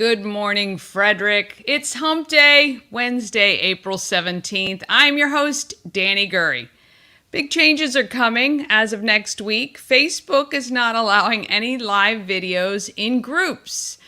Good morning, Frederick. It's Hump Day, Wednesday, April 17th. I'm your host, Danny Gurry. Big changes are coming as of next week. Facebook is not allowing any live videos in groups,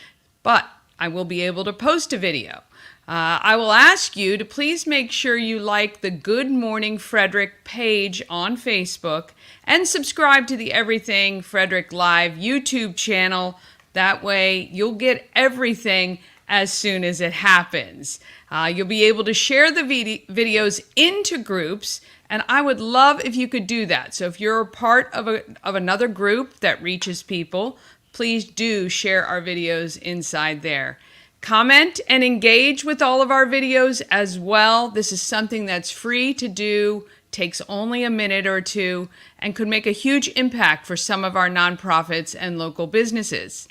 but I will be able to post a video. I will ask you to please make sure you like the Good Morning Frederick page on Facebook and subscribe to the Everything Frederick Live YouTube channel. That way you'll get everything as soon as it happens. You'll be able to share the videos into groups, and I would love if you could do that. So if you're a part of another group that reaches people, please do share our videos inside there. Comment and engage with all of our videos as well. This is something that's free to do, takes only a minute or two, and could make a huge impact for some of our nonprofits and local businesses.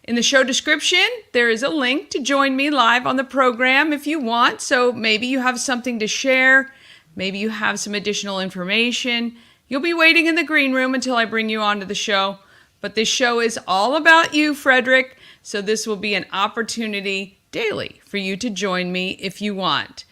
In the show description, there is a link to join me live on the program if you want. So maybe you have something to share. Maybe you have some additional information. You'll be waiting in the green room until I bring you onto the show. But this show is all about you, Frederick. So this will be an opportunity daily for you to join me if you want.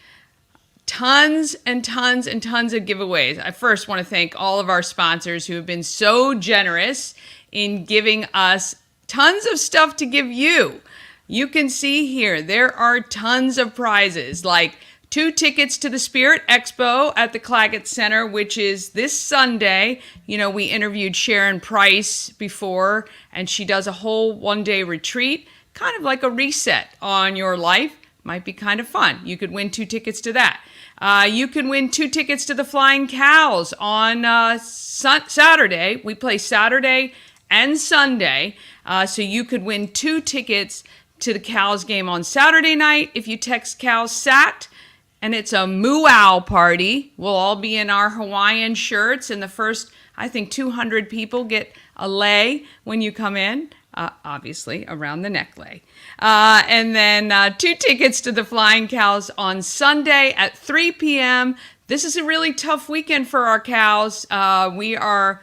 Tons and tons and tons of giveaways. I first want to thank all of our sponsors who have been so generous in giving us tons of stuff to give you. You can see here, there are tons of prizes, like 2 tickets to the Spirit Expo at the Claggett Center, which is this Sunday. You know, we interviewed Sharon Price before, and she does a whole one-day retreat, kind of like a reset on your life. Might be kind of fun. You could win 2 tickets to that. You can win 2 tickets to the Flying Cows on Saturday. We play Saturday and Sunday. So you could win 2 tickets to the Cows game on Saturday night if you text Cows SAT, and it's a moo-ow party. We'll all be in our Hawaiian shirts, and the first, I think, 200 people get a lei when you come in, obviously around the neck lei. And then 2 tickets to the Flying Cows on Sunday at 3 p.m. This is a really tough weekend for our Cows. We are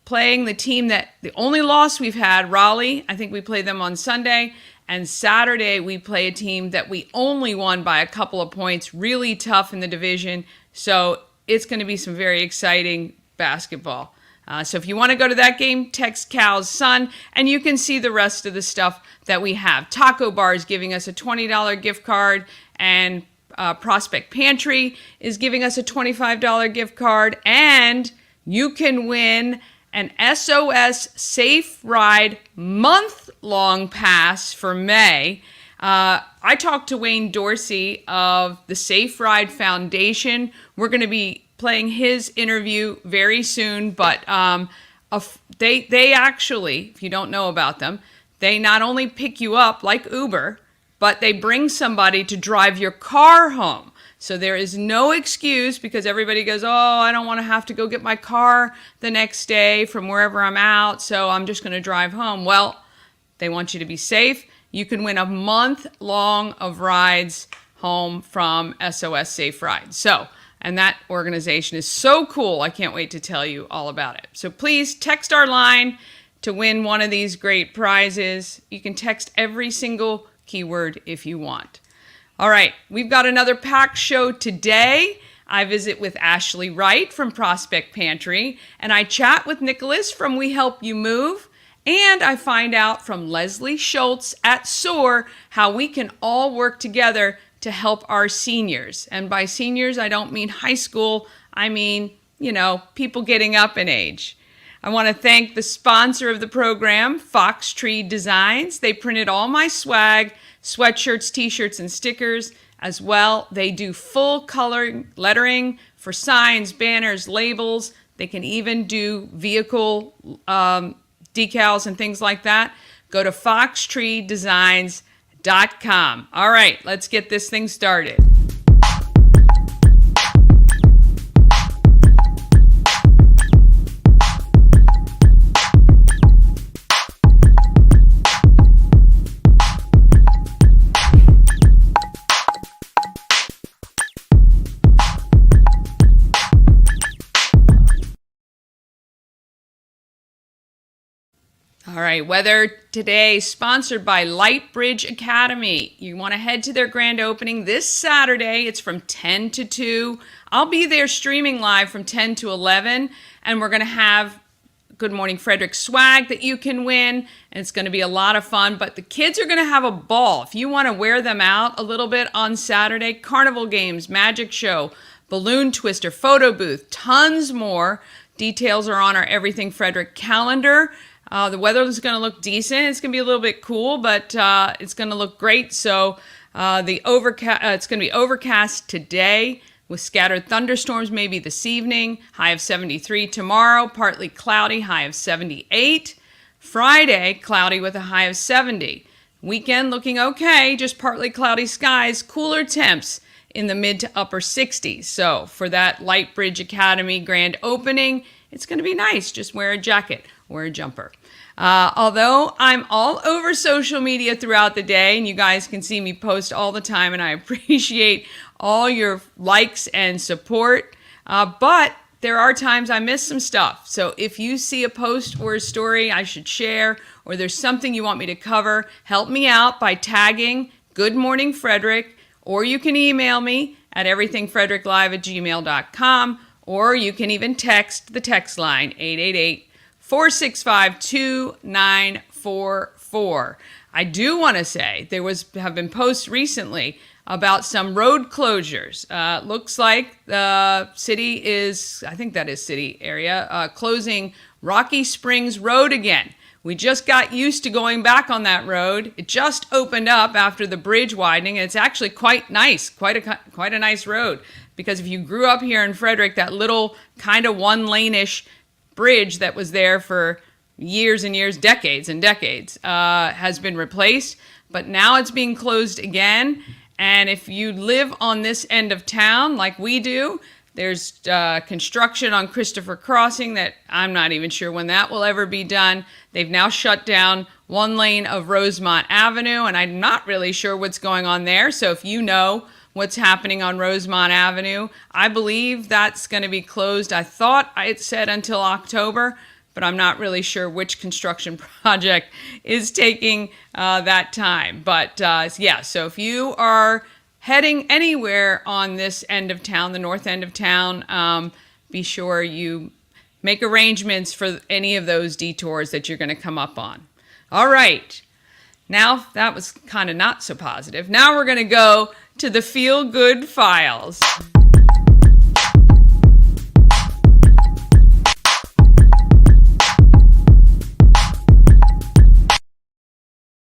playing the team that the only loss we've had, Raleigh. I think we play them on Sunday. And Saturday, we play a team that we only won by a couple of points. Really tough in the division. So it's going to be some very exciting basketball. So if you want to go to that game, text Cal's Son, and you can see the rest of the stuff that we have. Taco Bar is giving us a $20 gift card, and Prospect Pantry is giving us a $25 gift card. And you can win an SOS Safe Ride month-long pass for May. I talked to Wayne Dorsey of the Safe Ride Foundation. We're going to be playing his interview very soon, but they actually, if you don't know about them, they not only pick you up like Uber, but they bring somebody to drive your car home. So there is no excuse, because everybody goes, oh, I don't want to have to go get my car the next day from wherever I'm out, so I'm just going to drive home. Well, they want you to be safe. You can win a month long of rides home from SOS Safe Ride. So, and that organization is so cool. I can't wait to tell you all about it. So please text our line to win one of these great prizes. You can text every single keyword if you want. All right, we've got another packed show today. I visit with Ashely Wright from Prospect Pantry, and I chat with Nicholas from We Help You Move, and I find out from Leslie Schultz at SOAR how we can all work together to help our seniors. And by seniors, I don't mean high school. I mean, people getting up in age. I want to thank the sponsor of the program, Fox Tree Designs. They printed all my swag, sweatshirts, t-shirts, and stickers as well. They do full color lettering for signs, banners, labels. They can even do vehicle decals and things like that. Go to foxtreedesigns.com. All right, let's get this thing started. All right, weather today sponsored by Lightbridge Academy. You want to head to their grand opening this Saturday. It's from 10 to 2. I'll be there streaming live from 10 to 11, and we're going to have Good Morning Frederick swag that you can win, and it's going to be a lot of fun, but the kids are going to have a ball. If you want to wear them out a little bit on Saturday, carnival games, magic show, balloon twister, photo booth, tons more. Details are on our Everything Frederick calendar. The weather is going to look decent. It's going to be a little bit cool, but it's going to look great. So it's going to be overcast today with scattered thunderstorms maybe this evening. High of 73 tomorrow. Partly cloudy. High of 78. Friday, cloudy with a high of 70. Weekend looking okay. Just partly cloudy skies. Cooler temps in the mid to upper 60s. So for that Lightbridge Academy grand opening, it's going to be nice. Just wear a jacket or a jumper. Although I'm all over social media throughout the day, and you guys can see me post all the time, and I appreciate all your likes and support, but there are times I miss some stuff. So if you see a post or a story I should share, or there's something you want me to cover, help me out by tagging Good Morning Frederick, or you can email me at everythingfredericklive@gmail.com, or you can even text the text line 888-465-2944. I do want to say there have been posts recently about some road closures. Looks like the city is, I think that is city area, closing Rocky Springs Road again. We just got used to going back on that road. It just opened up after the bridge widening, and it's actually quite nice, quite a nice road. Because if you grew up here in Frederick, that little kind of one-lane-ish bridge that was there for years and years, decades and decades, has been replaced. But now it's being closed again. And if you live on this end of town like we do, there's construction on Christopher Crossing that I'm not even sure when that will ever be done. They've now shut down one lane of Rosemont Avenue, and I'm not really sure what's going on there. So if you know what's happening on Rosemont Avenue, I believe that's going to be closed. I thought it said until October, but I'm not really sure which construction project is taking that time. But yeah, so if you are heading anywhere on this end of town, the north end of town, be sure you make arrangements for any of those detours that you're going to come up on. All right. Now, that was kind of not so positive. Now we're going to go to the feel-good files.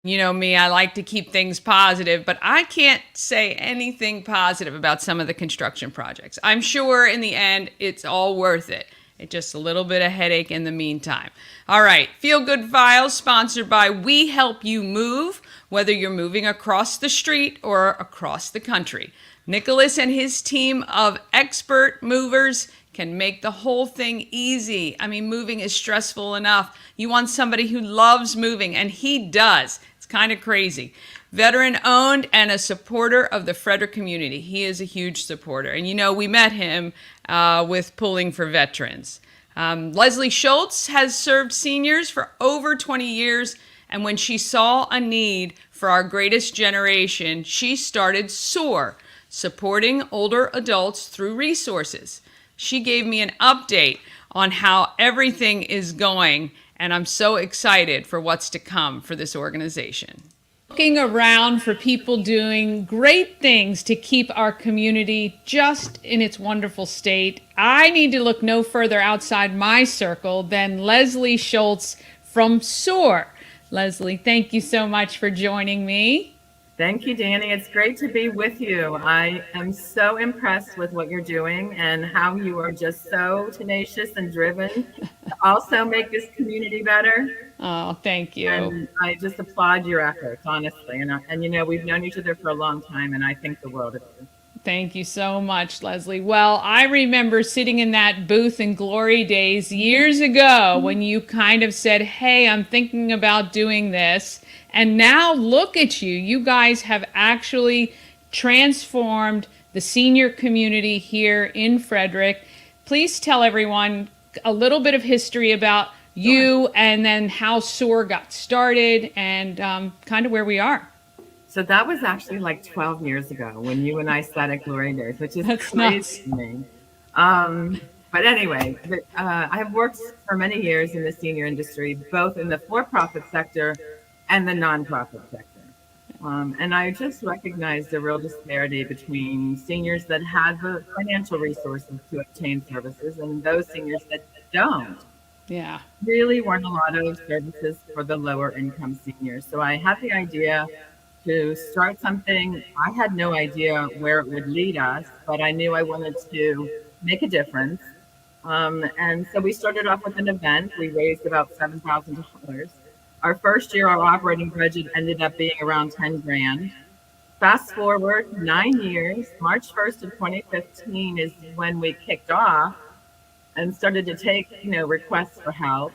You know me, I like to keep things positive, but I can't say anything positive about some of the construction projects. I'm sure in the end, it's all worth it. It's just a little bit of headache in the meantime. All right, Feel Good Files, sponsored by We Help You Move, whether you're moving across the street or across the country. Nicholas and his team of expert movers can make the whole thing easy. I mean, moving is stressful enough. You want somebody who loves moving, and he does. It's kind of crazy. Veteran owned and a supporter of the Frederick community. He is a huge supporter. And you know, we met him with Pulling for Veterans. Leslie Schultz has served seniors for over 20 years. And when she saw a need for our greatest generation, she started SOAR, supporting older adults through resources. She gave me an update on how everything is going, and I'm so excited for what's to come for this organization. Looking around for people doing great things to keep our community just in its wonderful state, I need to look no further outside my circle than Leslie Schultz from SOAR. Leslie, thank you so much for joining me. Thank you, Danny. It's great to be with you. I am so impressed with what you're doing and how you are just so tenacious and driven to also make this community better. Oh, thank you. And I just applaud your efforts, honestly. And you know, we've known each other for a long time, and I think the world of you. Thank you so much, Leslie. Well, I remember sitting in that booth in glory days years ago when you kind of said, hey, I'm thinking about doing this. And now look at you. You guys have actually transformed the senior community here in Frederick. Please tell everyone a little bit of history about Sure. you, and then how SOAR got started, and kind of where we are. So that was actually like 12 years ago when you and I sat at Glory Days, which is That's crazy nuts. to me. Um, but anyway, I have worked for many years in the senior industry, both in the for-profit sector and the nonprofit sector. And I just recognized a real disparity between seniors that had the financial resources to obtain services and those seniors that don't. Yeah. Really weren't a lot of services for the lower income seniors. So I had the idea to start something. I had no idea where it would lead us, but I knew I wanted to make a difference. And so we started off with an event. We raised about $7,000. Our first year, our operating budget ended up being around 10 grand. Fast forward 9 years, March 1st of 2015 is when we kicked off and started to take, requests for help.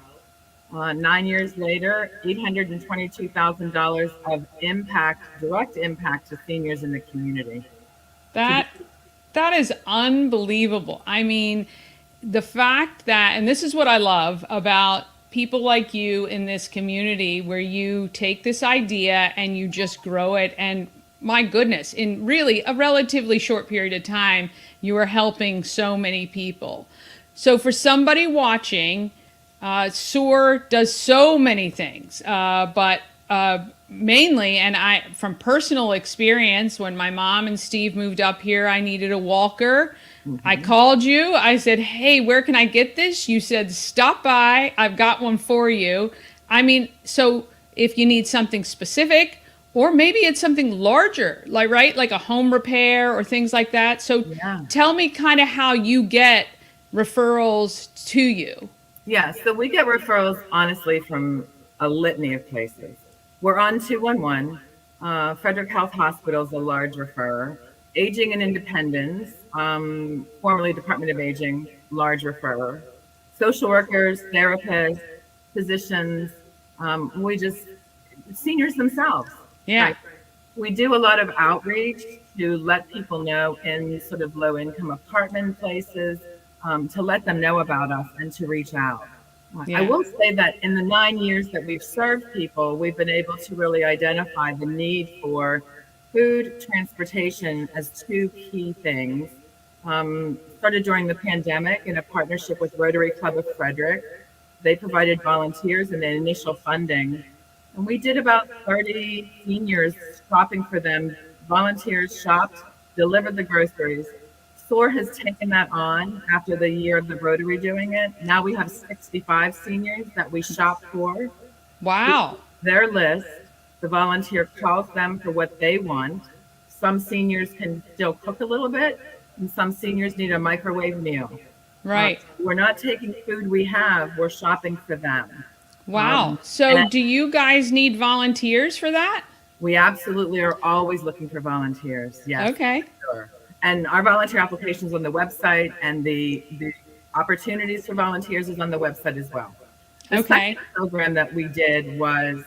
9 years later, $822,000 of impact, direct impact to seniors in the community. So That that is unbelievable. I mean, the fact that, and this is what I love about people like you in this community, where you take this idea and you just grow it, and my goodness, in really a relatively short period of time, you are helping so many people. So for somebody watching, SOAR does so many things, but mainly, and I, from personal experience, when my mom and Steve moved up here, I needed a walker. I called you. I said, "Hey, where can I get this?" You said, "Stop by. I've got one for you." I mean, so if you need something specific, or maybe it's something larger, like, right, like a home repair or things like that. So yeah. tell me kind of how you get referrals to you. Yeah, so we get referrals honestly from a litany of places. We're on 211. Frederick Health Hospital is a large referrer. Aging and Independence, formerly Department of Aging, large referrer. Social workers, therapists, physicians, seniors themselves. Yeah. Right? We do a lot of outreach to let people know in sort of low income apartment places, to let them know about us and to reach out. I Yeah. will say that in the 9 years that we've served people, we've been able to really identify the need for food, transportation as two key things. Started during the pandemic in a partnership with Rotary Club of Frederick. They provided volunteers and the initial funding. And we did about 30 seniors shopping for them. Volunteers shopped, delivered the groceries. SOAR has taken that on after the year of the Rotary doing it. Now we have 65 seniors that we shop for. Wow. Their list, the volunteer calls them for what they want. Some seniors can still cook a little bit, and some seniors need a microwave meal. Right. We're not taking food we have, we're shopping for them. Wow. So do you guys need volunteers for that? We absolutely are always looking for volunteers. Yes. Okay. Sure. And our volunteer applications on the website, and the opportunities for volunteers is on the website as well. The Okay. second program that we did was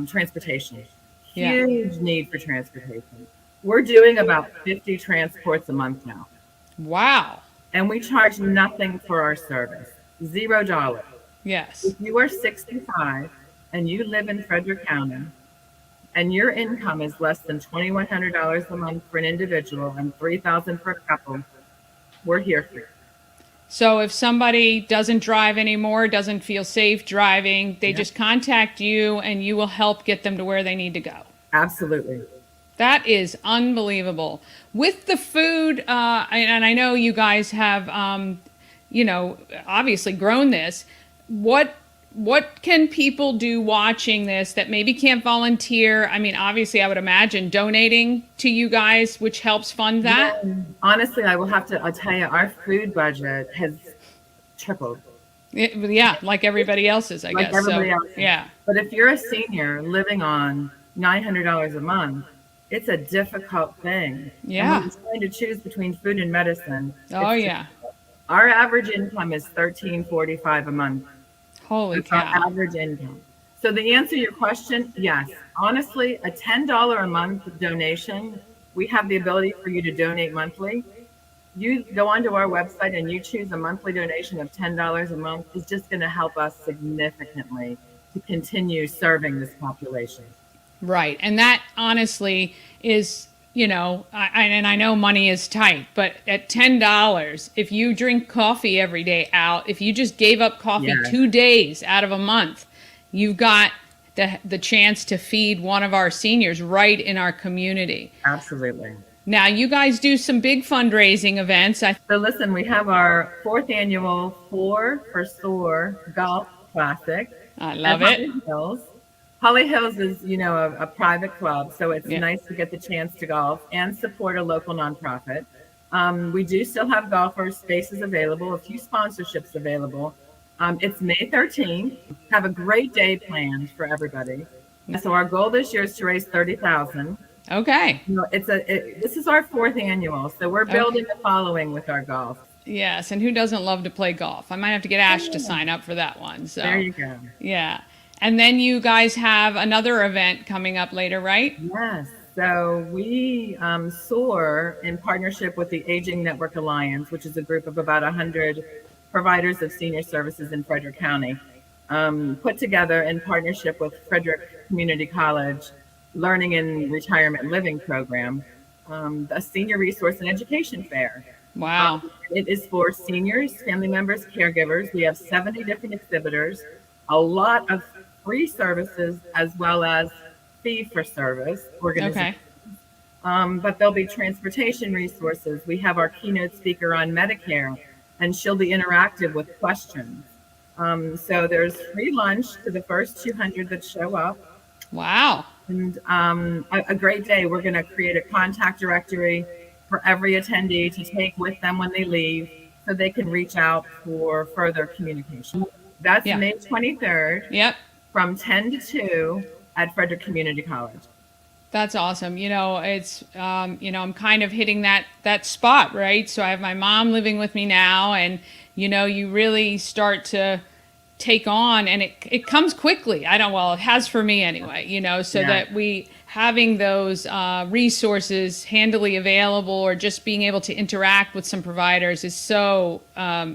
transportation. Yeah. Huge need for transportation. We're doing about 50 transports a month now. Wow. And we charge nothing for our service. $0. Yes. If you are 65 and you live in Frederick County and your income is less than $2,100 a month for an individual and $3,000 for a couple, we're here for you. So if somebody doesn't drive anymore, doesn't feel safe driving, they just contact you and you will help get them to where they need to go. Absolutely. That is unbelievable. With the food, and I know you guys have, obviously grown this. What can people do watching this that maybe can't volunteer? I mean, obviously, I would imagine donating to you guys, which helps fund that. Yeah. Honestly, I'll tell you, our food budget has tripled. Yeah, like everybody else's, I Like guess. everybody So, else. yeah. But if you're a senior living on $900 a month, it's a difficult thing. Yeah. And when you're trying to choose between food and medicine. Oh, yeah. Our average income is $13.45 a month. Holy That's our cow. average income. So the answer to your question, yes. Honestly, a $10 a month donation, we have the ability for you to donate monthly. you go onto our website and you choose a monthly donation of $10 a month, is just going to help us significantly to continue serving this population. Right. And that honestly is, and I know money is tight, but at $10, if you drink coffee every day out, if you just gave up coffee Yes. 2 days out of a month, you've got the chance to feed one of our seniors right in our community. Absolutely. Now, you guys do some big fundraising events. So listen, we have our 4th annual for SOAR Golf Classic. I love at it. Holly Hills. Holly Hills is, a private club, so it's Yeah. nice to get the chance to golf and support a local nonprofit. We do still have golfer spaces available, a few sponsorships available. It's May 13th. Have a great day planned for everybody. So our goal this year is to raise $30,000. Okay. This is our 4th annual, so we're building a following with our golf. Yes, and who doesn't love to play golf? I might have to get Ash to sign up for that one. So There you go. yeah. And then you guys have another event coming up later, right? Yes. So we SOAR in partnership with the Aging Network Alliance, which is a group of about 100 providers of senior services in Frederick County, put together in partnership with Frederick Community College Learning and Retirement Living Program, a senior resource and education fair. Wow. It is for seniors, family members, caregivers. We have 70 different exhibitors, a lot of free services as well as fee-for-service organizations. Okay. But there'll be transportation resources. We have our keynote speaker on Medicare, and she'll be interactive with questions. So there's free lunch to the first 200 that show up. Wow. And a great day. We're going to create a contact directory for every attendee to take with them when they leave so they can reach out for further communication. That's May 23rd. Yep. From 10 to 2 at Frederick Community College. That's awesome. It's, I'm kind of hitting that spot, right? So I have my mom living with me now, and, you really start to take on, and it comes quickly. It has for me anyway, that we having those resources handily available or just being able to interact with some providers is so,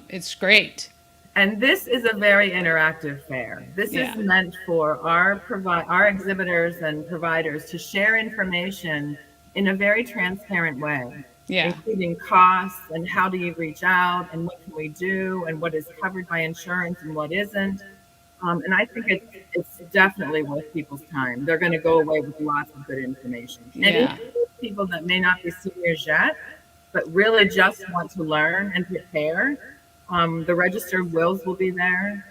it's great. And this is a very interactive fair. This is meant for our exhibitors and providers to share information in a very transparent way, including costs and how do you reach out and what can we do and what is covered by insurance and what isn't. And I think it's definitely worth people's time. They're going to go away with lots of good information. And even people that may not be seniors yet, but really just want to learn and prepare. The Register of Wills will be there.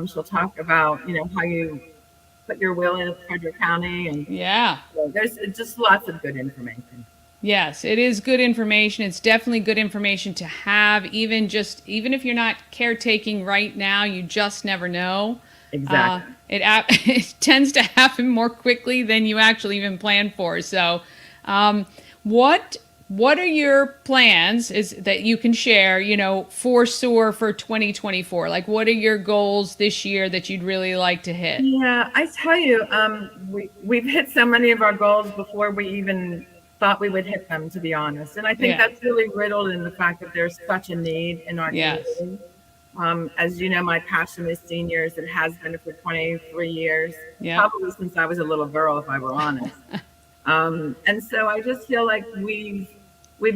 She'll talk about, how you put your will in Frederick County. And so there's just lots of good information. Yes, it is good information. It's definitely good information to have, even if you're not caretaking right now, you just never know. Exactly. It tends to happen more quickly than you actually even plan for. So what are your plans that you can share, for SOAR for 2024? Like, what are your goals this year that you'd really like to hit? Yeah, I tell you, we've hit so many of our goals before we even thought we would hit them, to be honest. And I think that's really riddled in the fact that there's such a need in our community. As you know, my passion is seniors. It has been for 23 years, probably since I was a little girl, if I were honest. And so I just feel like we've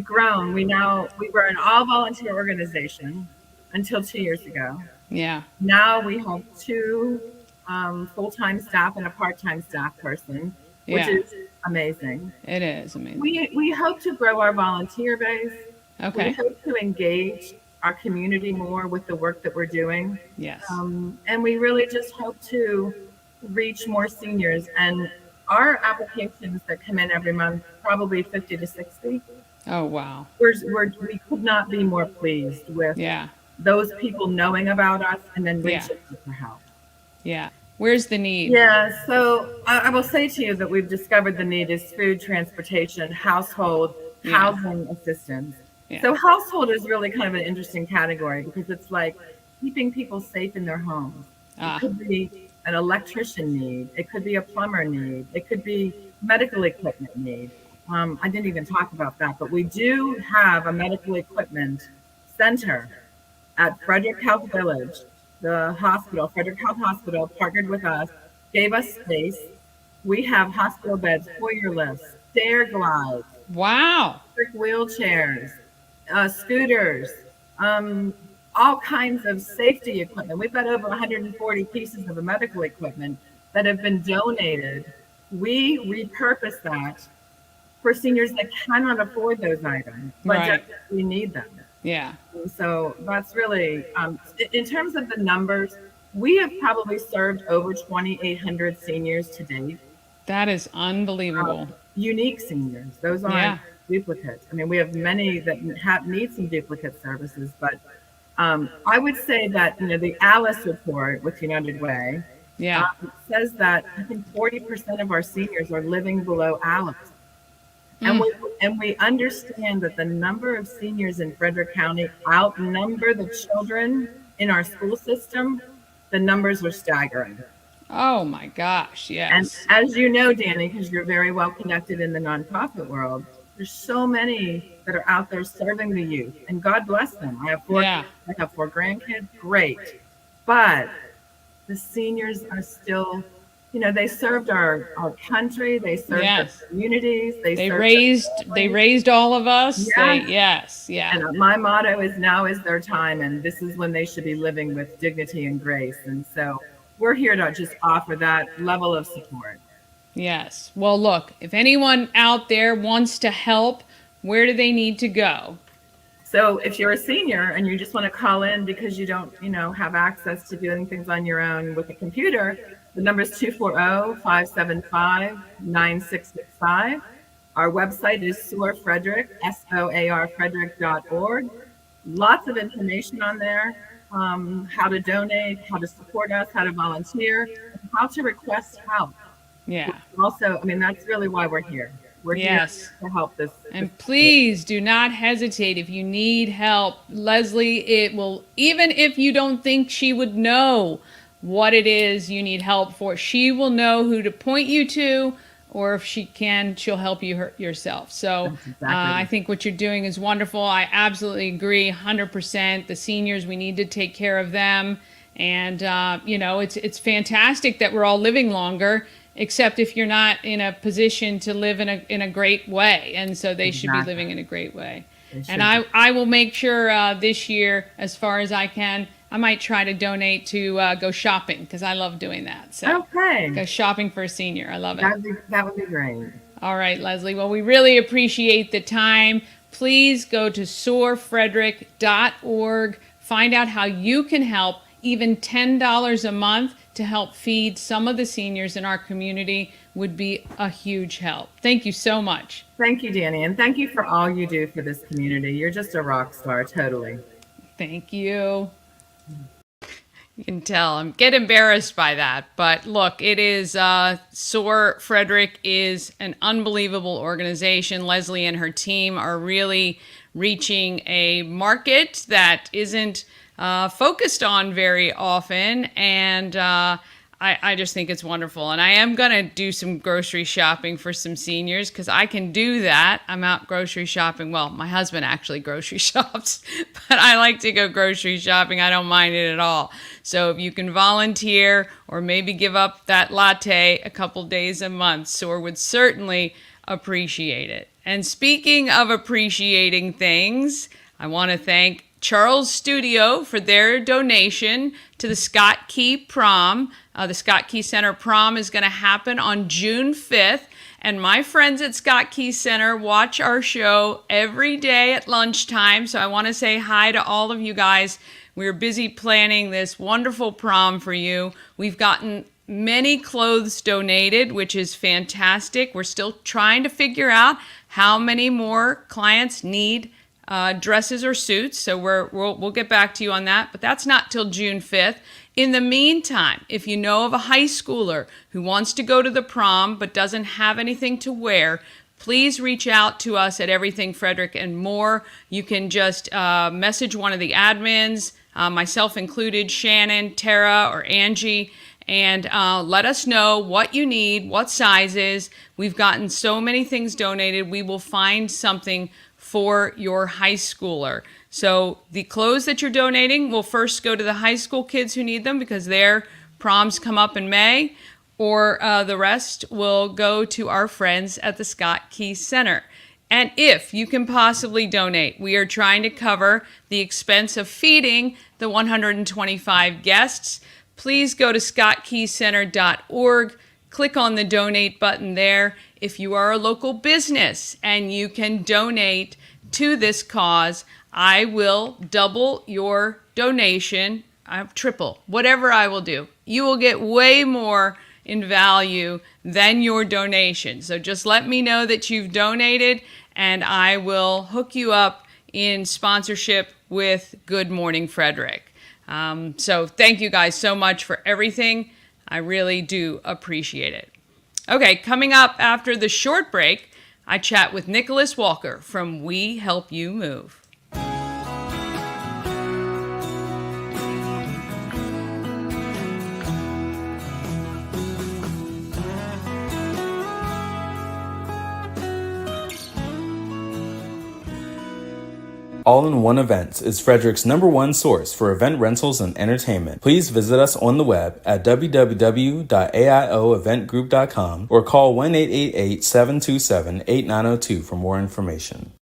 grown. We were an all volunteer organization until 2 years ago. Yeah. Now we have 2 full-time staff and a part-time staff person, which is amazing. It is amazing. We hope to grow our volunteer base. Okay. We hope to engage our community more with the work that we're doing. Yes. And we really just hope to reach more seniors. And our applications that come in every month, probably 50 to 60. Oh, wow. We could not be more pleased with those people knowing about us and then reaching for help. Yeah. Where's the need? Yeah. So I will say to you that we've discovered the need is food, transportation, household, housing assistance. Yeah. So household is really kind of an interesting category because it's like keeping people safe in their homes. It could be an electrician need. It could be a plumber need. It could be medical equipment need. I didn't even talk about that, but we do have a medical equipment center at Frederick Health Village. The hospital, Frederick Health Hospital, partnered with us, gave us space. We have hospital beds, Hoyer lifts, stair glides, Wow. wheelchairs, scooters, um, all kinds of safety equipment. We've got over 140 pieces of medical equipment that have been donated. We repurpose that for seniors that cannot afford those items, but Right. we need them. Yeah. So that's really, in terms of the numbers, we have probably served over 2,800 seniors to date. That is unbelievable. Unique seniors, those aren't Yeah. duplicates. I mean, we have many that need some duplicate services, but I would say that the Alice report with United Way Yeah. says that I think 40% of our seniors are living below Alice. And we understand that the number of seniors in Frederick County outnumber the children in our school system. The numbers are staggering. Oh my gosh. And Yes. as you know, Danny, because you're very well connected in the nonprofit world, there's so many that are out there serving the youth, and God bless them. I have four. Yeah. I have 4 grandkids. Great, but the seniors are still. They served our country. They served Yes. our communities. They served our raised all of us. Yeah. Yes. Yeah. And my motto is now is their time, and this is when they should be living with dignity and grace. And so we're here to just offer that level of support. Yes. Well, look, if anyone out there wants to help, where do they need to go? So if you're a senior and you just want to call in because you don't, have access to doing things on your own with a computer, the number is 240-575-9665. Our website is SOAR Frederick, SOAR Frederick.org. Lots of information on there, how to donate, how to support us, how to volunteer, how to request help. Yeah. Also, that's really why we're here. We're Yes. here to help this. And please do not hesitate if you need help. Leslie, it will, even if you don't think she would know what it is you need help for, she will know who to point you to, or if she can, she'll help you yourself. So Exactly. I think what you're doing is wonderful. I absolutely agree 100%. The seniors, we need to take care of them. And, it's fantastic that we're all living longer, except if you're not in a position to live in a great way. And so they should be Exactly. living in a great way. They should And I will make sure this year, as far as I can, I might try to donate to go shopping, because I love doing that. So Okay. go shopping for a senior. I love it. That would be great. All right, Leslie. Well, we really appreciate the time. Please go to soarfrederick.org. Find out how you can help. Even $10 a month to help feed some of the seniors in our community would be a huge help. Thank you so much. Thank you, Danny. And thank you for all you do for this community. You're just a rock star, totally. Thank you. You can tell I'm get embarrassed by that, but look, it is SOAR Frederick is an unbelievable organization. Leslie and her team are really reaching a market that isn't focused on very often, and I just think it's wonderful. And I am going to do some grocery shopping for some seniors, because I can do that. I'm out grocery shopping. Well, my husband actually grocery shops, but I like to go grocery shopping. I don't mind it at all. So if you can volunteer or maybe give up that latte a couple days a month, SOAR would certainly appreciate it. And speaking of appreciating things, I want to thank Charles Studio for their donation to the Scott Key Prom. The Scott Key Center Prom is going to happen on June 5th. And my friends at Scott Key Center watch our show every day at lunchtime. So I want to say hi to all of you guys. We're busy planning this wonderful prom for you. We've gotten many clothes donated, which is fantastic. We're still trying to figure out how many more clients need dresses or suits. So we'll get back to you on that, but that's not till June 5th. In the meantime, if you know of a high schooler who wants to go to the prom but doesn't have anything to wear, please reach out to us at Everything Frederick and More. You can just message one of the admins, myself included, Shannon, Tara, or Angie, and let us know what you need, what sizes. We've gotten so many things donated. We will find something for your high schooler. So the clothes that you're donating will first go to the high school kids who need them because their proms come up in May, or the rest will go to our friends at the Scott Key Center. And if you can possibly donate, we are trying to cover the expense of feeding the 125 guests. Please go to scottkeycenter.org, click on the donate button there. If you are a local business and you can donate to this cause, I will double your donation, triple, whatever I will do. You will get way more in value than your donation. So just let me know that you've donated and I will hook you up in sponsorship with Good Morning Frederick. So thank you guys so much for everything. I really do appreciate it. Okay, coming up after the short break, I chat with Nicholas Walker from We Help You Move. All-in-One Events is Frederick's #1 source for event rentals and entertainment. Please visit us on the web at www.aioeventgroup.com or call 1-888-727-8902 for more information.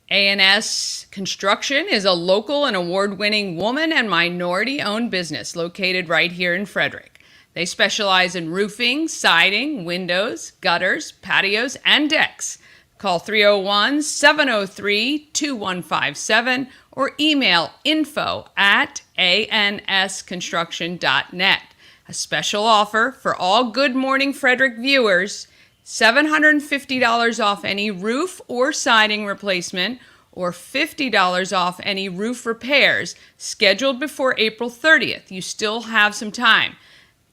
A&S Construction is a local and award-winning woman and minority-owned business located right here in Frederick. They specialize in roofing, siding, windows, gutters, patios, and decks. Call 301-703-2157 or email info@ansconstruction.net. A special offer for all Good Morning Frederick viewers, $750 off any roof or siding replacement or $50 off any roof repairs scheduled before April 30th. You still have some time.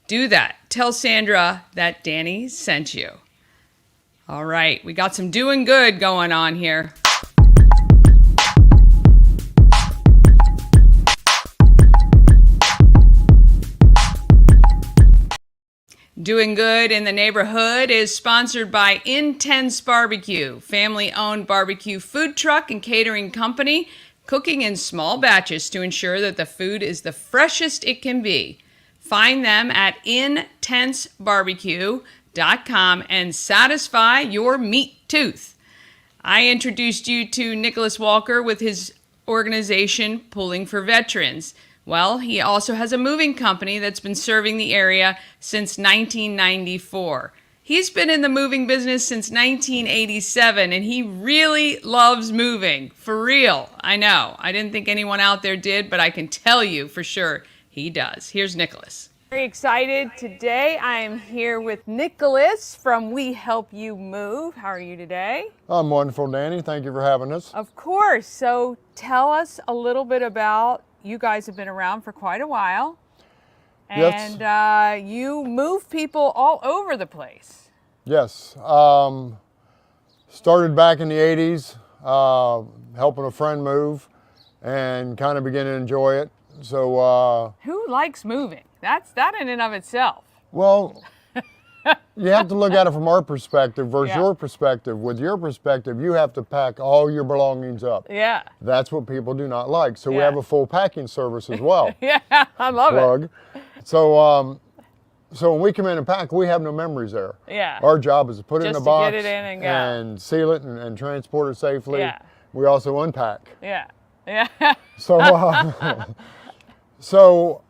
Do that. Tell Sandra that Danny sent you. All right, we got some doing good going on here. Doing Good in the Neighborhood is sponsored by Intense Barbecue, family-owned barbecue food truck and catering company, cooking in small batches to ensure that the food is the freshest it can be. Find them at intensebarbecue.com and satisfy your meat tooth. I introduced you to Nicholas Walker with his organization Pulling for Veterans. Well, he also has a moving company that's been serving the area since 1994. He's been in the moving business since 1987, and he really loves moving. For real, I know. I didn't think anyone out there did, but I can tell you for sure he does. Here's Nicholas. Very excited today. I am here with Nicholas from We Help You Move. How are you today? I'm wonderful, Danny. Thank you for having us. Of course. So tell us a little bit about, you guys have been around for quite a while. And Yes. You move people all over the place. Yes. Started back in the 80s, helping a friend move and kind of began to enjoy it. So, Who likes moving? That's that in and of itself. well, you have to look at it from our perspective versus Yeah. your perspective. With your perspective, you have to pack all your belongings up. Yeah. That's what people do not like. So we Yeah. have a full packing service as well. Yeah, I love it. Plug. So, so when we come in and pack, we have no memories there. Yeah. Our job is to put it in Just a to box get it in and go. and seal it and transport it safely. Yeah. We also unpack. Yeah. Yeah. So, so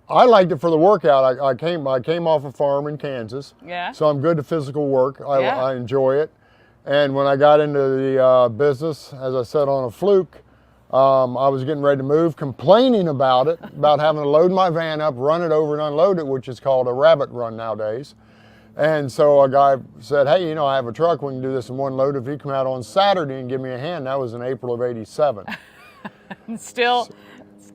I liked it for the workout. I came off a farm in Kansas. Yeah. So I'm good to physical work. Yeah. I enjoy it. And when I got into the business, as I said, on a fluke, I was getting ready to move, complaining about it, about having to load my van up, run it over and unload it, which is called a rabbit run nowadays. And so a guy said, hey, you know, I have a truck, we can do this in one load if you come out on Saturday and give me a hand. That was in April of '87. Still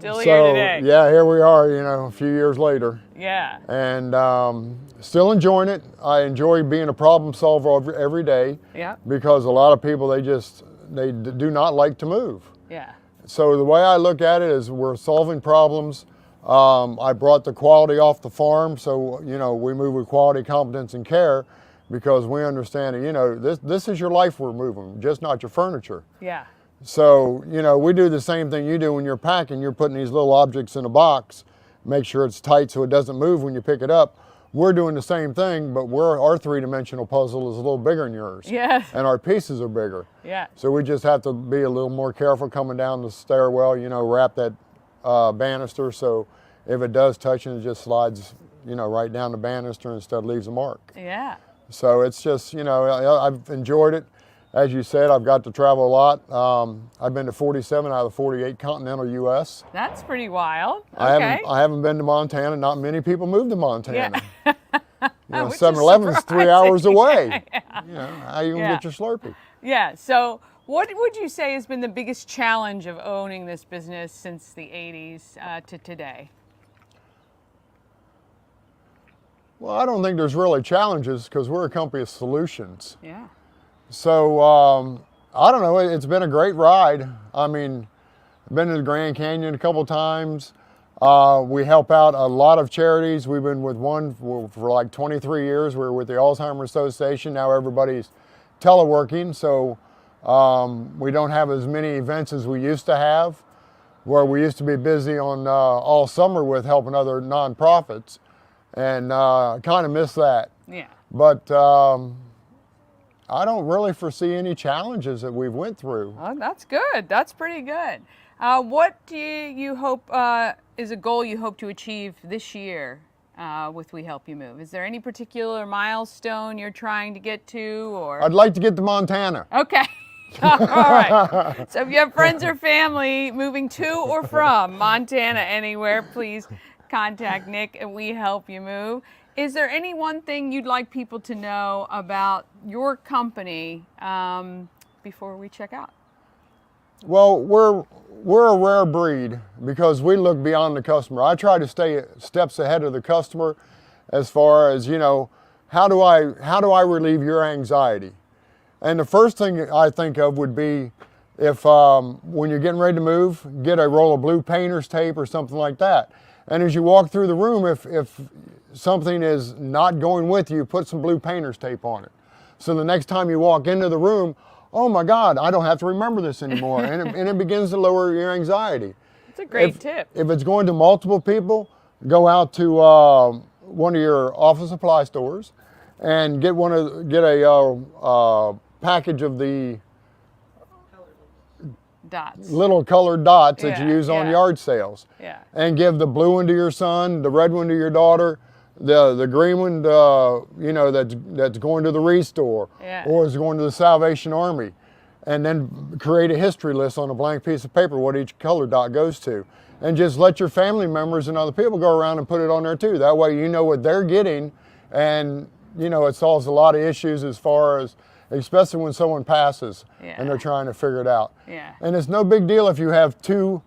So, here today. yeah, here we are, you know, a few years later. Yeah. And still enjoying it. I enjoy being a problem solver every day. Yeah. Because a lot of people, they do not like to move. Yeah. So the way I look at it is we're solving problems. I brought the quality off the farm, so we move with quality, competence, and care, because we understand that this is your life we're moving, just not your furniture. Yeah. So we do the same thing you do when you're packing. You're putting these little objects in a box, make sure it's tight so it doesn't move when you pick it up. We're doing the same thing, but our three-dimensional puzzle is a little bigger than yours. Yes. And our pieces are bigger. Yeah. So we just have to be a little more careful coming down the stairwell, wrap that banister so if it does touch it, it just slides, right down the banister instead of leaves a mark. Yeah. So it's just, I've enjoyed it. As you said, I've got to travel a lot. I've been to 47 out of the 48 continental U.S. That's pretty wild. I haven't been to Montana. Not many people move to Montana. Yeah. 7-Eleven's 3 hours away. Yeah. How you gonna get your Slurpee? Yeah. So what would you say has been the biggest challenge of owning this business since the 80s to today? Well, I don't think there's really challenges because we're a company of solutions. Yeah. So I don't know. It's been a great ride. I mean, I've been to the Grand Canyon a couple times. We help out a lot of charities. We've been with one for like 23 years. We're with the Alzheimer's Association. Now everybody's teleworking, so we don't have as many events as we used to have, where we used to be busy on all summer with helping other nonprofits, and kind of miss that. Yeah. But I don't really foresee any challenges that we've went through. Oh, that's good. That's pretty good. What do you hope is a goal you hope to achieve this year with We Help You Move? Is there any particular milestone you're trying to get to, or? I'd like to get to Montana. Okay. All right. So if you have friends or family moving to or from Montana anywhere, please contact Nick and We Help You Move. Is there any one thing you'd like people to know about your company before we check out? Well, we're a rare breed because we look beyond the customer. I try to stay steps ahead of the customer as far as, how do I relieve your anxiety? And the first thing I think of would be if when you're getting ready to move, get a roll of blue painter's tape or something like that. And as you walk through the room, if something is not going with you, put some blue painter's tape on it. So the next time you walk into the room, oh my God, I don't have to remember this anymore. and it begins to lower your anxiety. It's a great tip. If it's going to multiple people, go out to one of your office supply stores and get a package of the dots. Little colored dots that you use on yard sales. Yeah. And give the blue one to your son, the red one to your daughter, the green one, that's going to the restore, or is going to the Salvation Army, and then create a history list on a blank piece of paper what each color dot goes to, and just let your family members and other people go around and put it on there too. That way you know what they're getting, and it solves a lot of issues as far as, especially when someone passes and they're trying to figure it out. Yeah. And it's no big deal if you have two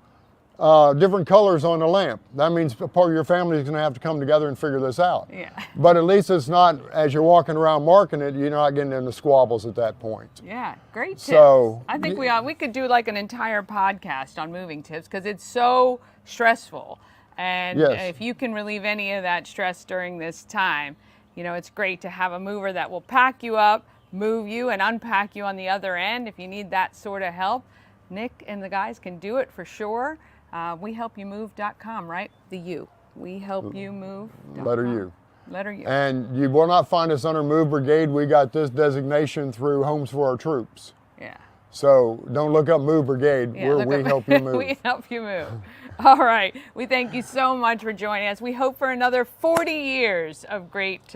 different colors on the lamp. That means part of your family is going to have to come together and figure this out. Yeah. But at least it's not, as you're walking around marking it, you're not getting into squabbles at that point. Yeah, great tips. So I think we could do like an entire podcast on moving tips because it's so stressful. And if you can relieve any of that stress during this time, it's great to have a mover that will pack you up, move you, and unpack you on the other end. If you need that sort of help, Nick and the guys can do it for sure. WeHelpYouMove.com, right? The U. WeHelpYouMove.com. Letter U. Letter U. And you will not find us under Move Brigade. We got this designation through Homes for Our Troops. Yeah. So don't look up Move Brigade. We help you move. We help you move. All right. We thank you so much for joining us. We hope for another 40 years of great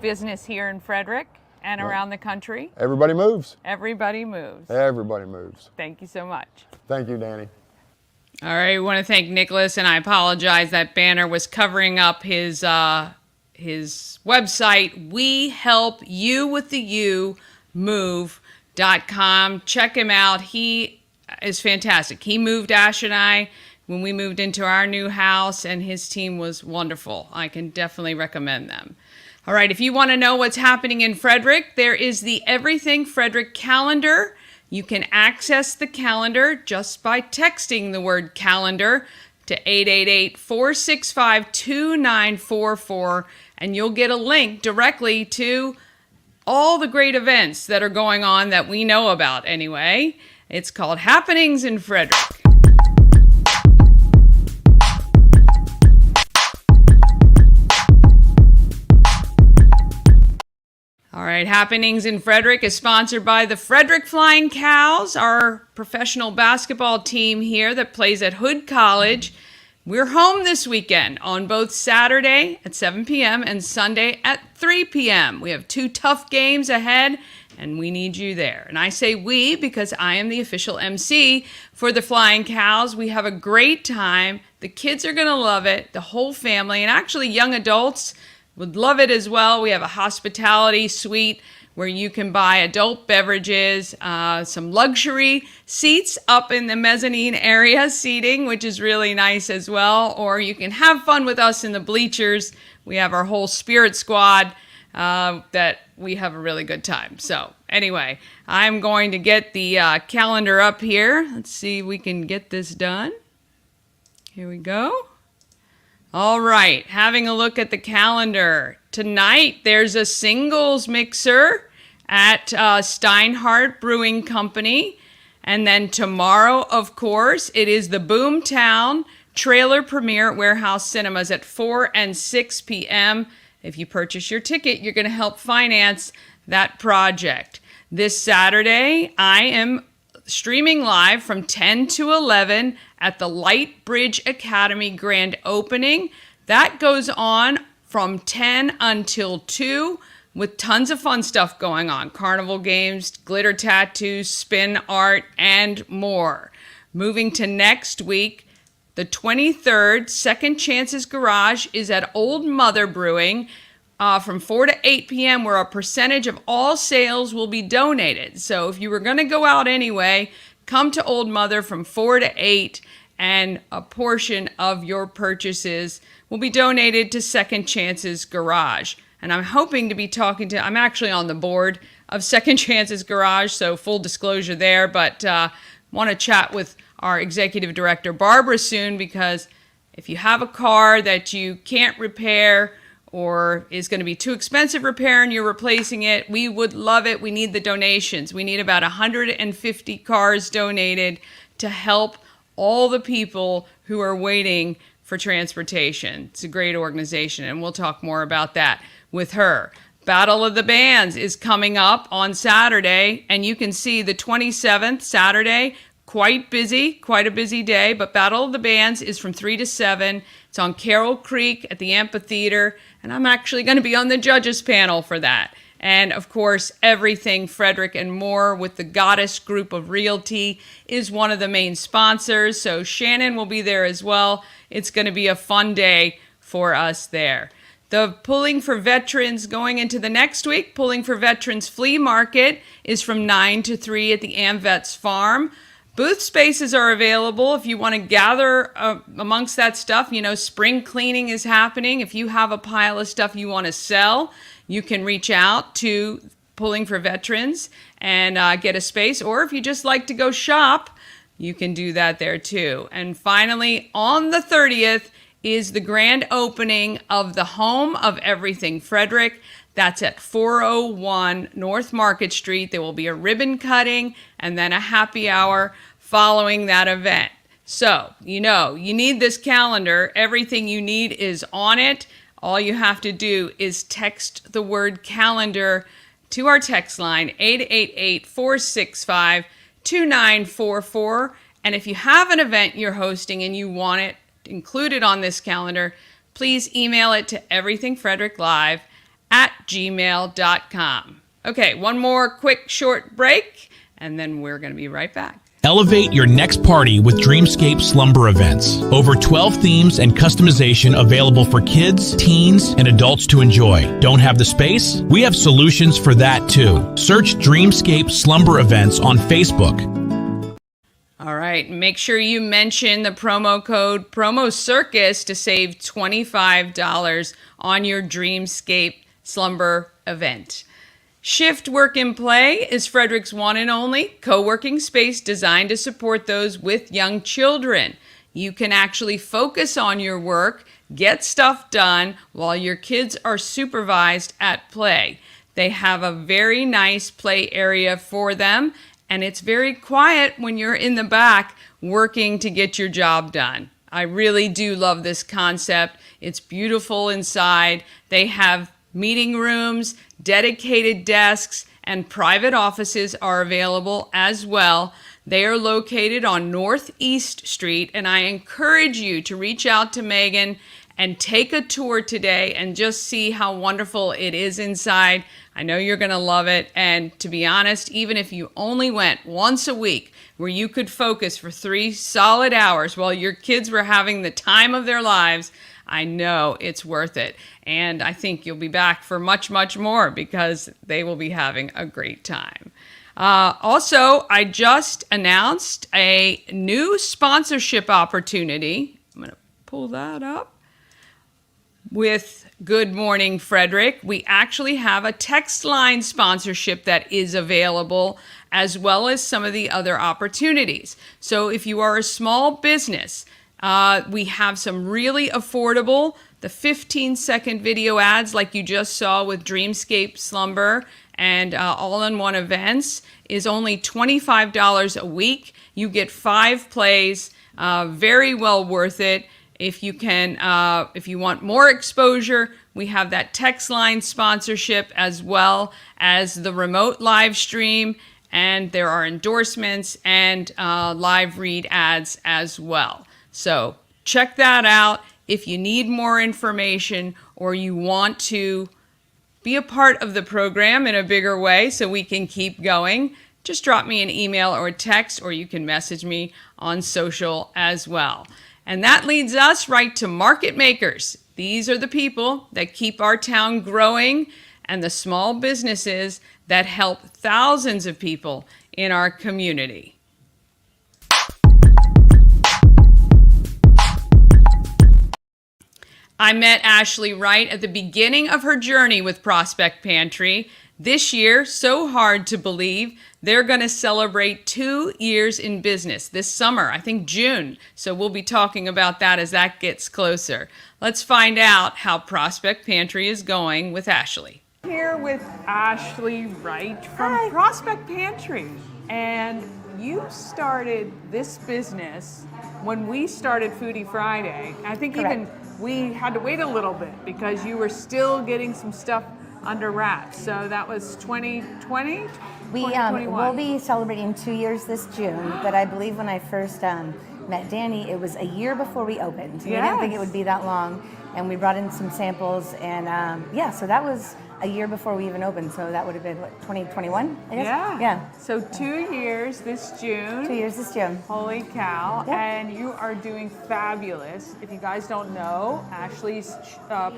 business here in Frederick and around the country. Everybody moves. Everybody moves. Everybody moves. Thank you so much. Thank you, Danny. All right, we want to thank Nicholas, and I apologize that banner was covering up his website. We help you with the U move.com. Check him out. He is fantastic. He moved Ash and I when we moved into our new house, and his team was wonderful. I can definitely recommend them. All right, if you want to know what's happening in Frederick, there is the Everything Frederick calendar. You can access the calendar just by texting the word calendar to 888-465-2944, and you'll get a link directly to all the great events that are going on that we know about anyway. It's called Happenings in Frederick. All right, Happenings in Frederick is sponsored by the Frederick Flying Cows, our professional basketball team here that plays at Hood College. We're home this weekend on both Saturday at 7 p.m. and Sunday at 3 p.m. We have 2 tough games ahead, and we need you there. And I say we because I am the official MC for the Flying Cows. We have a great time. The kids are going to love it, the whole family, and actually young adults would love it as well. We have a hospitality suite where you can buy adult beverages, some luxury seats up in the mezzanine area seating, which is really nice as well. Or you can have fun with us in the bleachers. We have our whole spirit squad that we have a really good time. So anyway, I'm going to get the calendar up here. Let's see if we can get this done. Here we go. All right, having a look at the calendar. Tonight, there's a singles mixer at Steinhardt Brewing Company. And then tomorrow, of course, it is the Boomtown trailer premiere at Warehouse Cinemas at 4 and 6 p.m. If you purchase your ticket, you're going to help finance that project. This Saturday, I am streaming live from 10 to 11 at the Light Bridge Academy grand opening. That goes on from 10 until 2 with tons of fun stuff going on. Carnival games, glitter tattoos, spin art, and more. Moving to next week, the 23rd, Second Chances Garage is at Old Mother Brewing from 4 to 8 p.m. where a percentage of all sales will be donated. So if you were going to go out anyway, come to Old Mother from 4 to 8 and a portion of your purchases will be donated to Second Chances Garage. And I'm hoping to be I'm actually on the board of Second Chances Garage, so full disclosure there, but want to chat with our executive director, Barbara, soon, because if you have a car that you can't repair or is going to be too expensive repair and you're replacing it, we would love it. We need the donations. We need about 150 cars donated to help all the people who are waiting for transportation. It's a great organization, and we'll talk more about that with her. Battle of the Bands is coming up on Saturday, and you can see the 27th, Saturday, quite a busy day, but Battle of the Bands is from 3 to 7. It's on Carroll Creek at the amphitheater, and I'm actually going to be on the judges panel for that. And of course, Everything Frederick and More with the Goddess Group of Realty is one of the main sponsors, so Shannon will be there as well. It's going to be a fun day for us there. The Pulling for Veterans going into the next week, Pulling for Veterans Flea Market is from 9 to 3 at the AmVets Farm. Booth spaces are available if you want to gather amongst that stuff. You know, spring cleaning is happening. If you have a pile of stuff you want to sell, you can reach out to Pulling for Veterans and get a space. Or if you just like to go shop, you can do that there too. And finally, on the 30th is the grand opening of the Home of Everything Frederick. That's at 401 North Market Street. There will be a ribbon cutting and then a happy hour following that event. So, you need this calendar. Everything you need is on it. All you have to do is text the word calendar to our text line, 888-465-2944. And if you have an event you're hosting and you want it included on this calendar, please email it to everythingfredericklive@gmail.com. Okay, one more quick short break, and then we're going to be right back. Elevate your next party with Dreamscape Slumber Events. Over 12 themes and customization available for kids, teens, and adults to enjoy. Don't have the space? We have solutions for that too. Search Dreamscape Slumber Events on Facebook. All right, make sure you mention the promo code PROMOCIRCUS to save $25 on your Dreamscape Slumber event. Shift Work and Play is Frederick's one and only co-working space designed to support those with young children. You can actually focus on your work, get stuff done while your kids are supervised at play. They have a very nice play area for them, and it's very quiet when you're in the back working to get your job done. I really do love this concept. It's beautiful inside. They have meeting rooms, dedicated desks, and private offices are available as well. They are located on Northeast Street, and I encourage you to reach out to Megan and take a tour today and just see how wonderful it is inside. I know you're going to love it, and to be honest, even if you only went once a week where you could focus for 3 solid hours while your kids were having the time of their lives, I know it's worth it. And I think you'll be back for much, much more because they will be having a great time. Also, I just announced a new sponsorship opportunity. I'm going to pull that up. With Good Morning Frederick, we actually have a text line sponsorship that is available, as well as some of the other opportunities. So if you are a small business, we have some really affordable, the 15-second video ads like you just saw with Dreamscape Slumber and all-in-one events is only $25 a week. You get 5 plays, very well worth it. If you want more exposure, we have that text line sponsorship as well as the remote live stream, and there are endorsements and live read ads as well. So check that out. If you need more information or you want to be a part of the program in a bigger way so we can keep going, just drop me an email or a text, or you can message me on social as well. And that leads us right to market makers. These are the people that keep our town growing and the small businesses that help thousands of people in our community. I met Ashely Wright at the beginning of her journey with Prospect Pantry. This year, so hard to believe, they're going to celebrate 2 years in business this summer, I think June. So we'll be talking about that as that gets closer. Let's find out how Prospect Pantry is going with Ashely. Here with Ashely Wright from Prospect Pantry. And you started this business when we started Foodie Friday. I think even we had to wait a little bit because you were still getting some stuff under wraps. So that was 2020? We'll be celebrating 2 years this June, but I believe when I first met Danny, it was a year before we opened. We didn't think it would be that long, and we brought in some samples, and so that was a year before we even opened, so that would have been, 2021, I guess? Yeah. So 2 years this June. 2 years this June. Holy cow. Yep. And you are doing fabulous. If you guys don't know, Ashely's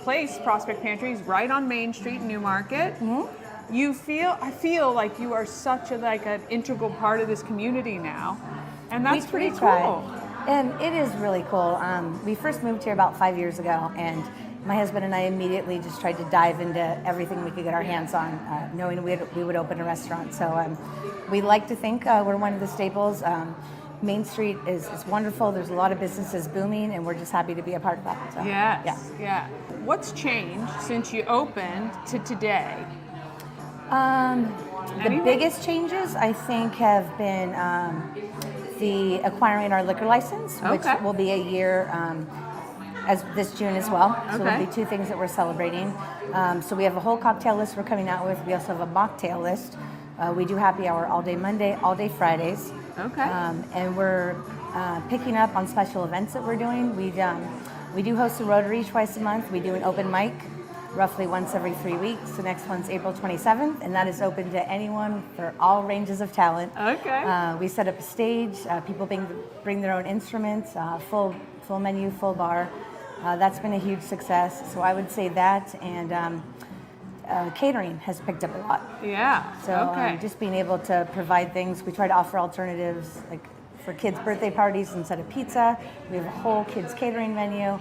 place, Prospect Pantry, is right on Main Street, Newmarket. Mm-hmm. I feel like you are such an integral part of this community now, and that's pretty cool. And it is really cool. We first moved here about 5 years ago, and my husband and I immediately just tried to dive into everything we could get our hands on, knowing we would open a restaurant. So we like to think we're one of the staples. Main Street is wonderful. There's a lot of businesses booming, and we're just happy to be a part of that. So, yeah. What's changed since you opened to today? The biggest changes, I think, have been the acquiring our liquor license, which will be a year as this June as well. So there'll be 2 things that we're celebrating. So we have a whole cocktail list we're coming out with. We also have a mocktail list. We do happy hour all day Monday, all day Fridays. And we're picking up on special events that we're doing. We do host a Rotary twice a month. We do an open mic roughly once every 3 weeks. The next one's April 27th, and that is open to anyone for all ranges of talent. We set up a stage. People bring their own instruments, full menu, full bar. That's been a huge success. So I would say that, and catering has picked up a lot. So just being able to provide things. We try to offer alternatives, like for kids' birthday parties instead of pizza. We have a whole kids' catering menu.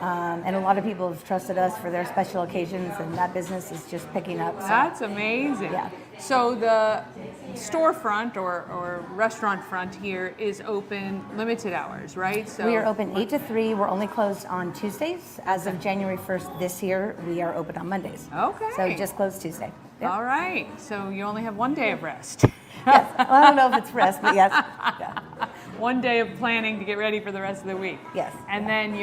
And a lot of people have trusted us for their special occasions, and that business is just picking up. So. That's amazing. Yeah. So the storefront or restaurant front here is open limited hours, right? So We are open 8 to 3. We're only closed on Tuesdays. As of January 1st this year, we are open on Mondays. Okay. So just closed Tuesday. Yep. All right. So you only have one day of rest. Yes. Well, I don't know if it's rest, but yes. Yeah. One day of planning to get ready for the rest of the week. Yes. And then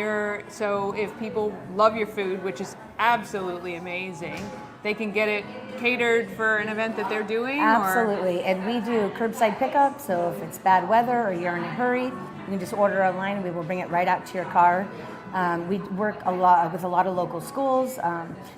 so if people love your food, which is absolutely amazing, they can get it catered for an event that they're doing? Absolutely. And we do curbside pickup. So if it's bad weather or you're in a hurry, you can just order online and we will bring it right out to your car. We work a lot with a lot of local schools,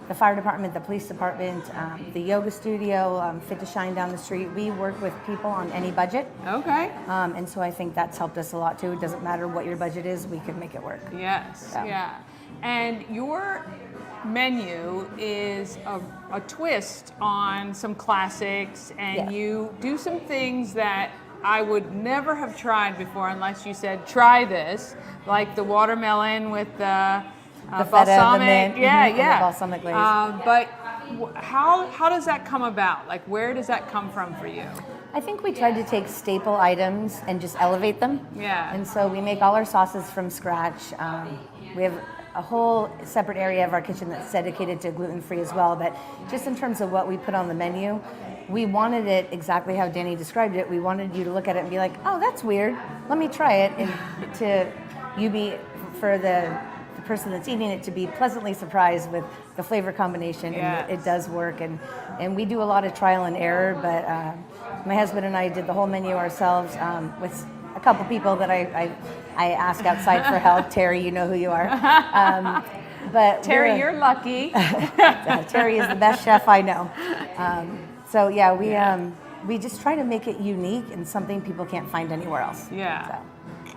the fire department, the police department, the yoga studio, Fit to Shine down the street. We work with people on any budget. Okay. And so I think that's helped us a lot too. It doesn't matter what your budget is, we can make it work. Yes, So. yeah. And your menu is a twist on some classics, and Yeah. you do some things that I would never have tried before unless you said, try this, like the watermelon with the feta, the balsamic. mint, Yeah, and the yeah. balsamic glaze. But how does that come about? Like, where does that come from for you? I think we tried to take staple items and just elevate them. Yeah. And so we make all our sauces from scratch. We have a whole separate area of our kitchen that's dedicated to gluten-free as well. But just in terms of what we put on the menu, we wanted it exactly how Danny described it. We wanted you to look at it and be like, oh, that's weird. Let me try it. And for the person that's eating it to be pleasantly surprised with the flavor combination. Yes. And it does work. And we do a lot of trial and error, but my husband and I did the whole menu ourselves with a couple people that I ask outside for help. Terry, you know who you are. But Terry, you're lucky. Terry is the best chef I know. So yeah, we just try to make it unique and something people can't find anywhere else. Yeah. So.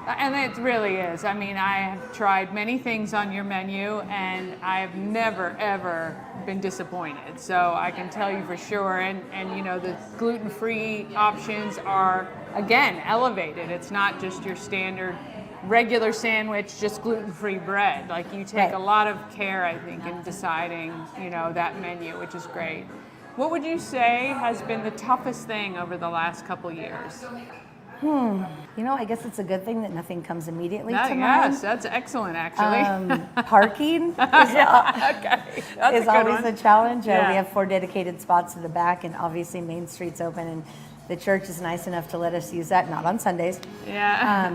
And it really is. I mean, I have tried many things on your menu, and I have never, ever been disappointed. So I can tell you for sure. And you know, the gluten-free options are, again, elevated. It's not just your standard regular sandwich, just gluten-free bread. Like, you take Right. a lot of care, I think, in deciding, you know, that menu, which is great. What would you say has been the toughest thing over the last couple years? You know, I guess it's a good thing that nothing comes immediately to mind. Yes, that's excellent, actually. Parking is, Okay, that's is a good always one. a challenge. Yeah. We have 4 dedicated spots in the back, and obviously Main Street's open, and the church is nice enough to let us use that, not on Sundays. Yeah.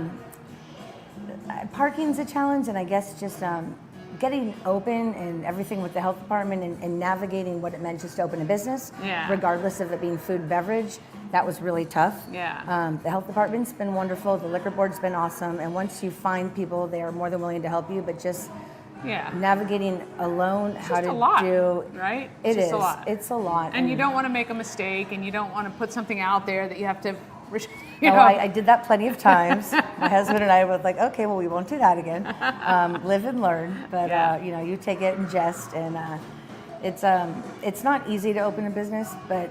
Parking's a challenge, and I guess just getting open and everything with the health department and navigating what it meant just to open a business, Yeah. regardless of it being food and beverage, that was really tough. Yeah. The health department's been wonderful, the liquor board's been awesome, and once you find people, they are more than willing to help you, but just Yeah. navigating alone how Just to a lot, do right? It Just is. a lot. It's a lot. And you don't want to make a mistake, and you don't want to put something out there that you have to, you Oh, know. I did that plenty of times. My husband and I were like, okay, well, we won't do that again. Live and learn. But, Yeah. you know, you take it in jest. And it's not easy to open a business, but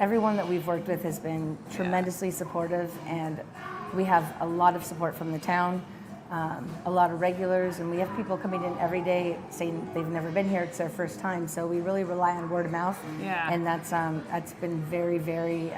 everyone that we've worked with has been tremendously supportive. And we have a lot of support from the town, a lot of regulars. And we have people coming in every day saying they've never been here. It's their first time. So we really rely on word of mouth. Yeah. And that's been very, very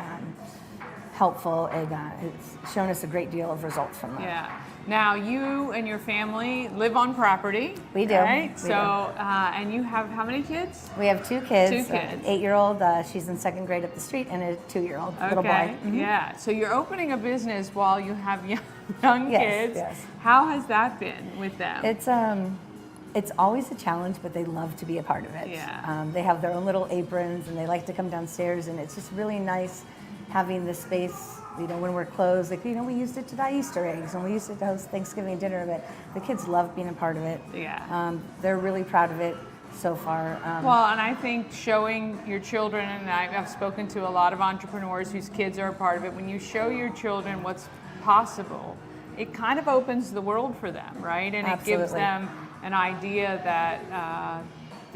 helpful, and it's shown us a great deal of results from that. Yeah. Now, you and your family live on property. We do. Right? We So, do. and you have how many kids? We have 2 kids. 2 kids. An 8-year-old, she's in 2nd grade up the street, and a 2-year-old little boy. Mm-hmm. Yeah. So you're opening a business while you have young Yes, kids. yes. How has that been with them? It's always a challenge, but they love to be a part of it. Yeah. They have their own little aprons, and they like to come downstairs, and it's just really nice having the space. You know, when we're closed, like, you know, we used it to dye Easter eggs, and we used it to host Thanksgiving dinner, but the kids love being a part of it. Yeah. They're really proud of it so far. Well, and I think showing your children, and I've spoken to a lot of entrepreneurs whose kids are a part of it, when you show your children what's possible, it kind of opens the world for them, right? And it gives Absolutely. them an idea that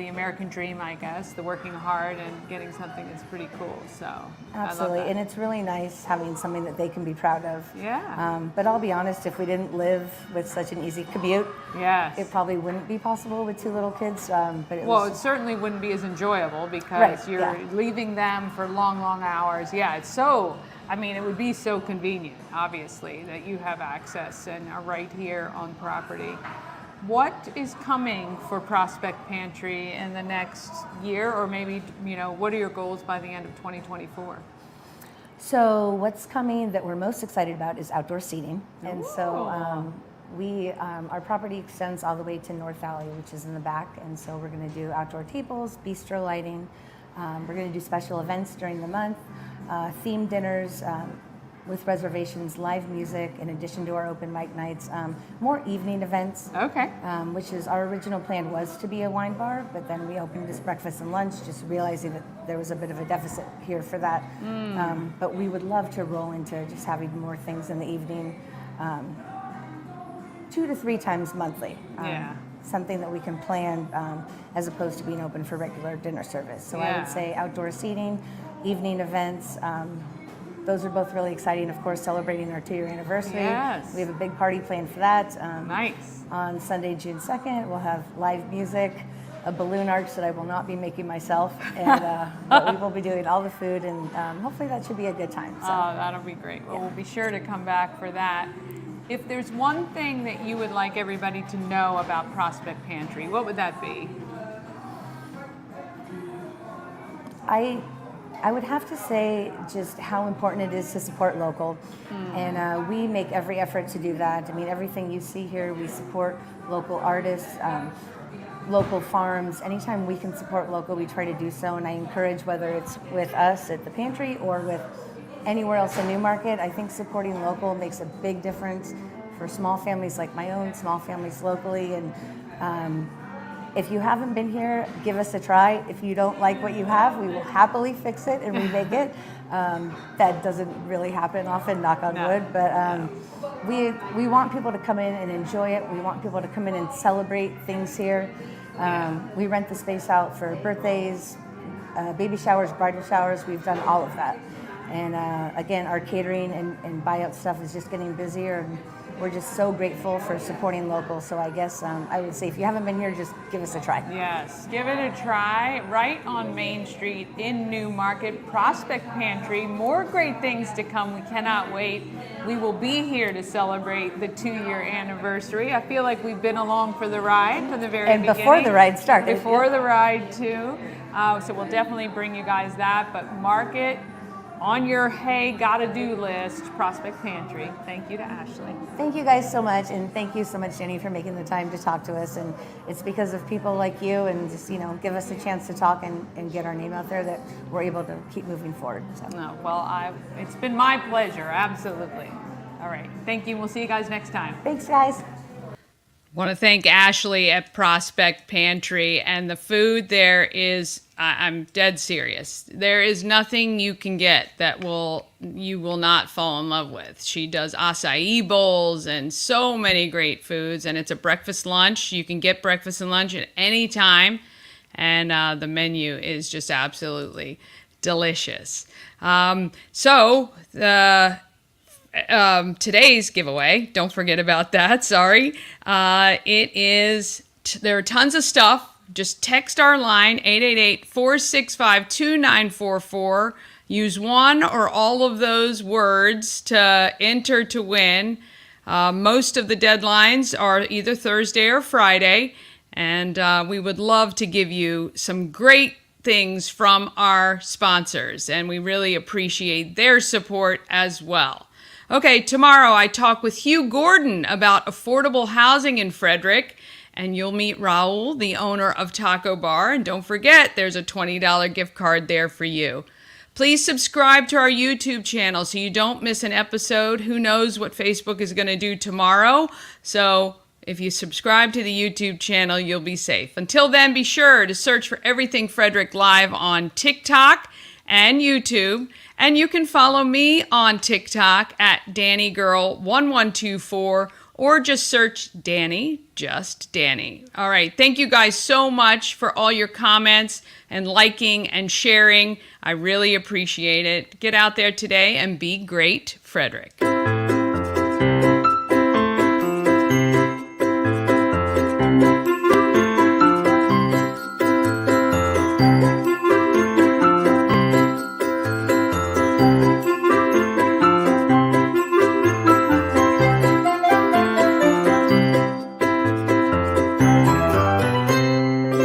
the American dream, I guess, the working hard and getting something that's pretty cool. So absolutely, and it's really nice having something that they can be proud of. Yeah. But I'll be honest, if we didn't live with such an easy commute, yes, it probably wouldn't be possible with 2 little kids. But it certainly wouldn't be as enjoyable because you're leaving them for long, long hours. Yeah, it's so. I mean, it would be so convenient, obviously, that you have access and are right here on property. What is coming for Prospect Pantry in the next year, or maybe, what are your goals by the end of 2024? So what's coming that we're most excited about is outdoor seating. And so our property extends all the way to North Alley, which is in the back. And so we're going to do outdoor tables, bistro lighting. We're going to do special events during the month. Themed dinners with reservations, live music, in addition to our open mic nights, more evening events. Okay. Which is our original plan was to be a wine bar, but then we opened this breakfast and lunch, just realizing that there was a bit of a deficit here for that. But we would love to roll into just having more things in the evening, 2 to 3 times monthly. Something that we can plan as opposed to being open for regular dinner service. So I would say outdoor seating, evening events. Those are both really exciting. Of course, celebrating our 2-year anniversary. Yes. We have a big party planned for that. Nice. On Sunday, June 2nd, we'll have live music, a balloon arch that I will not be making myself, and but we will be doing all the food, and hopefully that should be a good time. So. Oh, that'll be great. Well, we'll be sure to come back for that. If there's one thing that you would like everybody to know about Prospect Pantry, what would that be? I would have to say just how important it is to support local, and we make every effort to do that. I mean, everything you see here, we support local artists, local farms. Anytime we can support local, we try to do so, and I encourage, whether it's with us at the pantry or with anywhere else in Newmarket, I think supporting local makes a big difference for small families like my own, small families locally, and if you haven't been here, give us a try. If you don't like what you have, we will happily fix it and remake it. That doesn't really happen often, knock on wood, but we want people to come in and enjoy it. We want people to come in and celebrate things here. We rent the space out for birthdays, baby showers, bridal showers. We've done all of that. And again, our catering and buyout stuff is just getting busier. And we're just so grateful for supporting local. So I guess I would say if you haven't been here, just give us a try. Yes, give it a try. Right on Main Street in Newmarket, Prospect Pantry. More great things to come. We cannot wait. We will be here to celebrate the 2-year anniversary. I feel like we've been along for the ride from the very beginning. And before the ride started. Before the ride, too. So we'll definitely bring you guys that. But mark it on your hey, gotta do list, Prospect Pantry. Thank you to Ashely. Thank you guys so much, and thank you so much, Jenny, for making the time to talk to us. And it's because of people like you, and just give us a chance to talk and get our name out there, that we're able to keep moving forward. So. No, well, it's been my pleasure, absolutely. All right, thank you. We'll see you guys next time. Thanks, guys. Want to thank Ashely at Prospect Pantry, and the food there is, I'm dead serious. There is nothing you can get that you will not fall in love with. She does acai bowls and so many great foods, and it's a breakfast lunch. You can get breakfast and lunch at any time, and the menu is just absolutely delicious. Today's giveaway, don't forget about that, sorry. There are tons of stuff. Just text our line, 888-465-2944. Use one or all of those words to enter to win. Most of the deadlines are either Thursday or Friday, and we would love to give you some great things from our sponsors, and we really appreciate their support as well. Okay, tomorrow I talk with Hugh Gordon about affordable housing in Frederick, and you'll meet Raul, the owner of Taco Bar, and don't forget there's a $20 gift card there for you. Please subscribe to our YouTube channel so you don't miss an episode. Who knows what Facebook is going to do tomorrow, so if you subscribe to the YouTube channel, you'll be safe. Until then, be sure to search for Everything Frederick Live on TikTok and YouTube. And you can follow me on TikTok at DannyGirl1124 or just search Danny, just Danny. All right. Thank you guys so much for all your comments and liking and sharing. I really appreciate it. Get out there today and be great, Frederick.